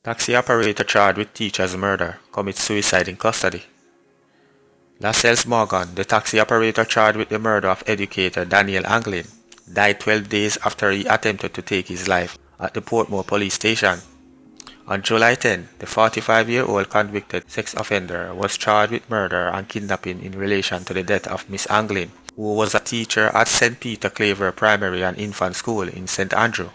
Taxi operator charged with teacher's murder commits suicide in custody. Lascelles Morgan, the taxi operator charged with the murder of educator Daniel Anglin, died 12 days after he attempted to take his life at the Portmore police station. On July 10, the 45-year-old convicted sex offender was charged with murder and kidnapping in relation to the death of Miss Anglin, who was a teacher at St. Peter Claver Primary and Infant School in St. Andrew.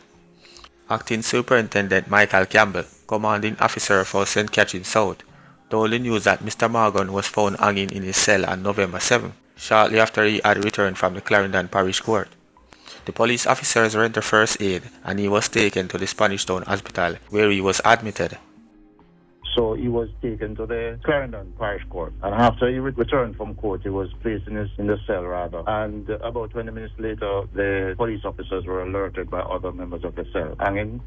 Acting Superintendent Michael Campbell, commanding officer for St. Catherine South, told the news that Mr. Morgan was found hanging in his cell on November 7, shortly after he had returned from the Clarendon Parish Court. The police officers rendered first aid and he was taken to the Spanish Town Hospital, where he was admitted. So he was taken to the Clarendon Parish Court, and after he returned from court, he was placed in the cell rather. And about 20 minutes later, the police officers were alerted by other members of the cell, hanging,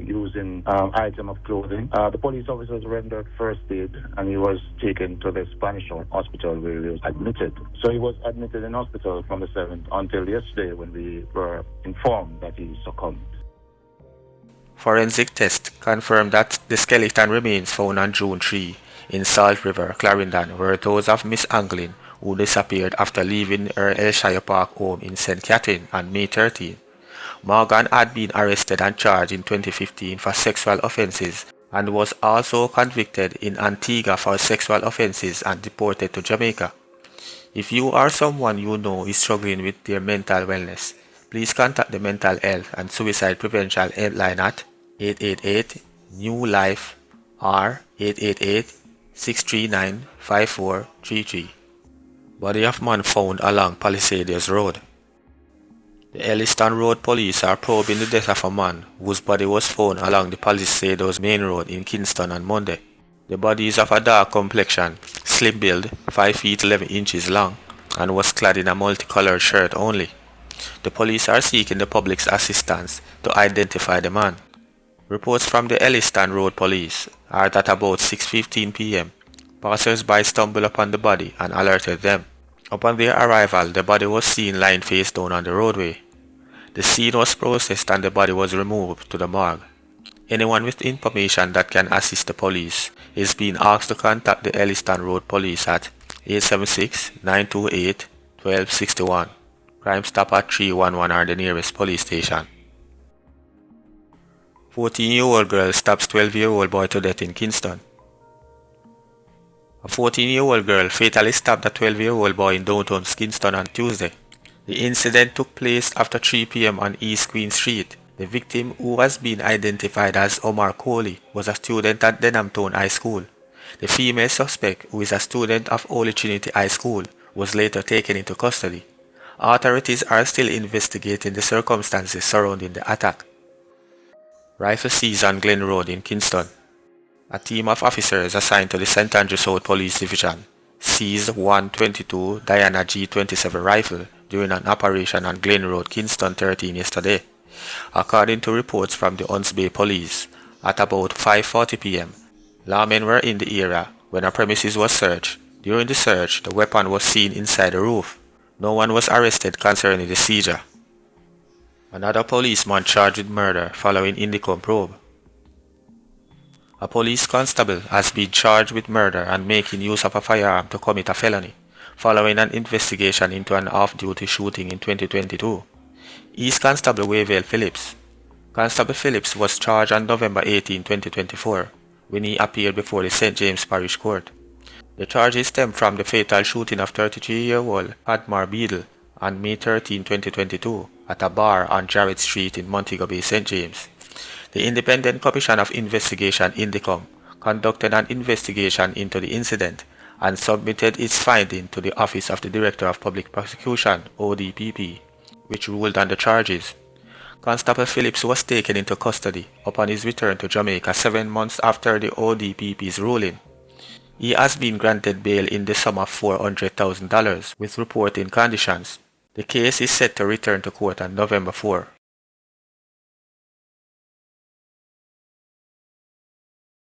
using item of clothing. The police officers rendered first aid, and he was taken to the Spanish Town Hospital where he was admitted. So he was admitted in hospital from the 7th until yesterday when we were informed that he succumbed. Forensic tests confirmed that the skeleton remains found on June 3 in Salt River, Clarendon, were those of Miss Anglin, who disappeared after leaving her Elshire Park home in St. Catherine on May 13. Morgan had been arrested and charged in 2015 for sexual offences and was also convicted in Antigua for sexual offences and deported to Jamaica. If you or someone you know is struggling with their mental wellness, please contact the Mental Health and Suicide Prevention Helpline at 888-NEW-LIFE or 888-639-5433. Body of man found along Palisades Road. The Elliston Road police are probing the death of a man whose body was found along the Palisades main road in Kingston on Monday. The body is of a dark complexion, slim build, 5 feet 11 inches long, and was clad in a multicolored shirt only. The police are seeking the public's assistance to identify the man. Reports from the Elliston Road police are that about 6:15 p.m., passers-by stumbled upon the body and alerted them. Upon their arrival, the body was seen lying face down on the roadway. The scene was processed and the body was removed to the morgue. Anyone with information that can assist the police is being asked to contact the Elliston Road police at 876-928-1261. Crime Stop at 311 are the nearest police station. 14-year-old girl stabs 12-year-old boy to death in Kingston. A 14-year-old girl fatally stabbed a 12-year-old boy in downtown Kingston on Tuesday. The incident took place after 3 p.m. on East Queen Street. The victim, who has been identified as Omar Coley, was a student at Denhamtown High School. The female suspect, who is a student of Holy Trinity High School, was later taken into custody. Authorities are still investigating the circumstances surrounding the attack. Rifle seized on Glen Road in Kingston. A team of officers assigned to the St. Andrew South Police Division seized 122 Diana G27 rifle during an operation on Glen Road, Kingston 13 yesterday. According to reports from the Hunts Bay Police, at about 5:40 p.m., lawmen were in the area when a premises was searched. During the search, the weapon was seen inside the roof. No one was arrested concerning the seizure. Another policeman charged with murder following Indicom probe. A police constable has been charged with murder and making use of a firearm to commit a felony, following an investigation into an off-duty shooting in 2022. East Constable Wavell Phillips. Constable Phillips was charged on November 18, 2024, when he appeared before the St. James Parish Court. The charges stem from the fatal shooting of 33-year-old Padmar Beadle on May 13, 2022, at a bar on Jarrett Street in Montego Bay, St. James. The Independent Commission of Investigation Indicom conducted an investigation into the incident and submitted its finding to the Office of the Director of Public Prosecution, ODPP, which ruled on the charges. Constable Phillips was taken into custody upon his return to Jamaica 7 months after the ODPP's ruling. He has been granted bail in the sum of $400,000 with reporting conditions. The case is set to return to court on November 4.